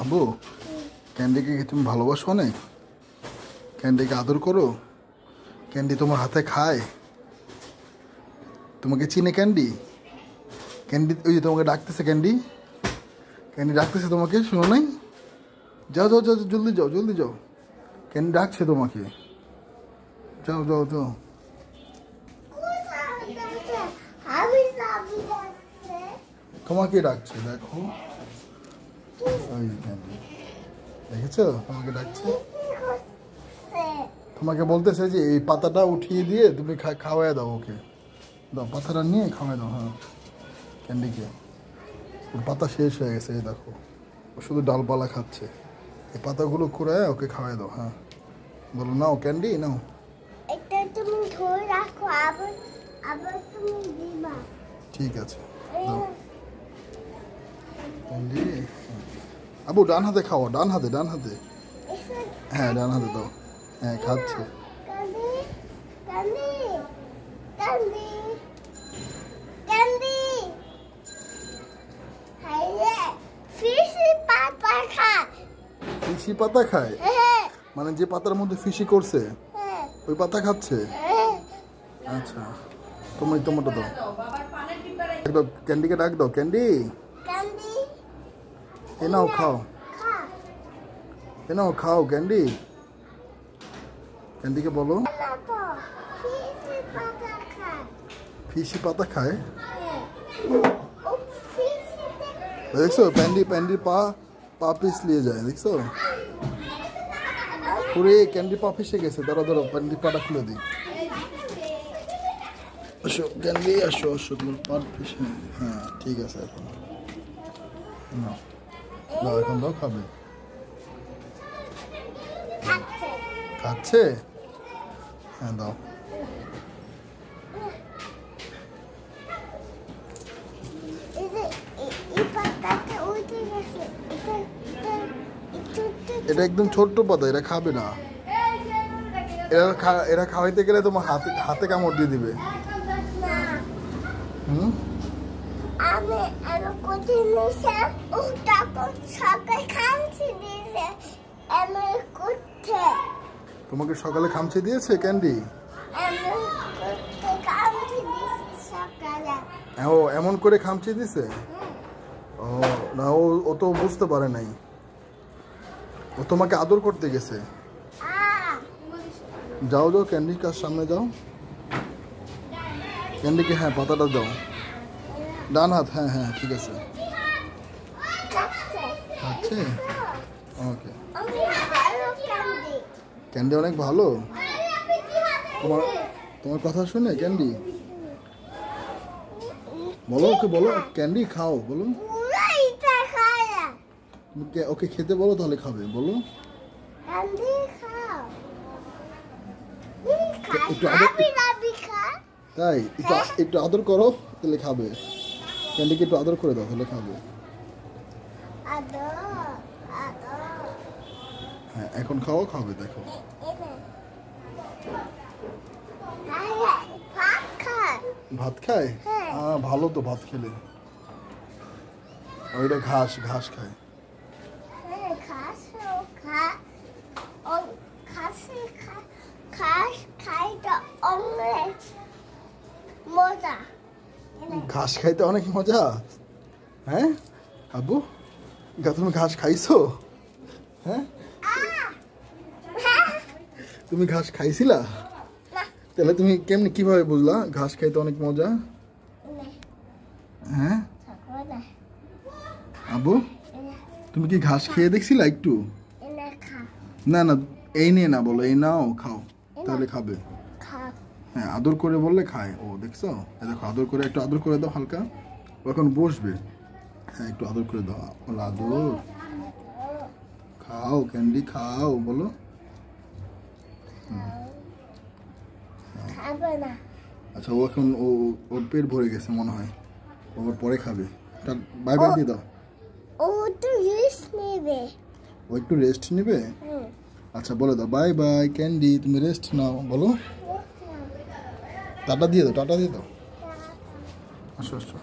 আব্বু, ক্যান্ডিকে কি তুমি ভালোবাসো অনেক? ক্যান্ডিকে আদর করো? ক্যান্ডি তোমার হাতে খায়? তোমাকে চিনে ক্যান্ডি? ক্যান্ডি ওই যে তোমাকে ডাকতেছে, ক্যান্ডি ক্যান্ডি ডাকতেছে তোমাকে, শোনো নাই? যাও যাও যাও, জলদি যাও, জলদি যাও, ক্যান্ডি ডাকছে তোমাকে, যাও যাও যাও। তোমাকে ডাকছে, দেখো ওই ক্যান্ডি, দেখেছো তোমাকে ডাকছে। তোমাকে বলতেছে যে এই পাতাটা উঠিয়ে দিয়ে তুমি খাওয়াই দাও ওকে, দাও পাতাটা নিয়ে খাওয়াই দাও। হ্যাঁ ক্যান্ডিকে, ওর পাতা শেষ হয়ে গেছে, এই দেখো ও শুধু ডালপালা খাচ্ছে, এই পাতাগুলো কুড়ায় ওকে খাওয়াই দাও। হ্যাঁ বলো, নাও ক্যান্ডি নাও। এটা তুমি ধরে রাখো, আবার আবার তুমি দিবা। ঠিক আছে, দাও ক্যান্ডি। আবু ডান হাতে খাও, ডান হাতে, ডান হাতে। হ্যাঁ ডান হাতে দাও। হ্যাঁ খাচ্ছে। ক্যান্ডি ক্যান্ডি ক্যান্ডি ক্যান্ডি, হাইরে ফিশি পাতা খায়। ফিশি পাতা খায়? হ্যাঁ মানে যে পাতার মধ্যে ফিশি করছে হ্যাঁ ওই পাতা খাচ্ছে? হ্যাঁ। আচ্ছা, তুমি তোমারটা দাও, একদম ক্যান্ডিকে ডাক দাও। ক্যান্ডি ক্যান্ডি এ নাও খাও, খা। এ নাও খাও ক্যান্ডি। ক্যান্ডিকে বলো না তো ফিশি পাতা খায়। ফিশি পাতা খায়? হ্যাঁ ও ফিশিতে। দেখছো প্যান্ডি, প্যান্ডির পা পা পিছলিয়ে যায়, দেখছো? পুরে ক্যান্ডি পা ফেসে গেছে। ধরো ধরো, প্যান্ডির পাটা খুলে দিই। আসো ক্যান্ডি, আসো আসো, তোমার পা ফেসে। হ্যাঁ ঠিক আছে, এখন নাও দাও, এখন দাও, খাবে। খাচ্ছে। খাচ্ছে? হ্যাঁ দাও। এই যে এই পাতাটা উঠে গেছে, এটা একটু এটা একদম ছোট্ট পাতা, এটা খাবে না। এরা খাওয়াইতে গেলে তোমার হাতে হাতে কামড় দিয়ে দিবে। না। হুম, আমি কোথায় নিয়েছিলাম, ও তখন সকাল খামছি দিয়েছে। আমি কোথায় তোমাকে সকালে খামচে দিয়েছে ক্যান্ডি? খামছি দিয়েছি সকালে। ও এমন করে খামচে দিছে? ও না, ও তো বুঝতে পারে নাই, ও তোমাকে আদর করতে গেছে। যাও যাও, ক্যান্ডির কাছ সামনে যাও, ক্যান্ডিকে হ্যাঁ পাতাটা দাও। ডান হাত, হ্যাঁ হ্যাঁ ঠিক আছে। খাচ্ছে? ওকে, ক্যান্ডি অনেক ভালো। তোমার তোমার কথা শুনে ক্যান্ডি বলো, ওকে বলো ক্যান্ডি খাও, বলো ওকে খেতে বলো, তাহলে খাবে, বলো। একটু আদর, তাই একটু আদর করো, তাহলে খাবে। ক্যান্ডিকে একটু আদর করে দাও, তাহলে খাবে। হ্যাঁ এখন খাও, খাবে, দেখো। ভাত খায়? হ্যাঁ ভালো তো, ভাত খেলে। ওইটা ঘাস, ঘাস খায়। ঘাস খাইতে অনেক মজা। হ্যাঁ আব্বু, তুমি ঘাস খাইছো? হ্যাঁ তুমি ঘাস খাইছিলা? তাহলে তুমি কেমনি কিভাবে বুঝলা ঘাস খাইতে অনেক মজা? হ্যাঁ আব্বু, তুমি কি ঘাস খেয়ে দেখছিলা একটু? না না, এই নিয়ে না বলো, এই নাও খাও, তাহলে খাবে। হ্যাঁ আদর করে বললে খায় ও, দেখছো? দেখো আদর করে, একটু আদর করে দাও হালকা, ও এখন বসবে। হ্যাঁ একটু আদর করে দাও, আদর। খাও ক্যান্ডি, খাও, বলো। আচ্ছা ও এখন ওর পেট ভরে গেছে মনে হয়, ওর পরে খাবে। বাই বাই দিয়ে দাও। ও একটু রেস্ট নেবে। ও একটু রেস্ট নেবে? আচ্ছা বলে দাও বাই বাই ক্যান্ডি, তুমি রেস্ট নাও, বলো। টাটা দিয়ে দাও, টাটা দিয়ে দাও। আসো আসো।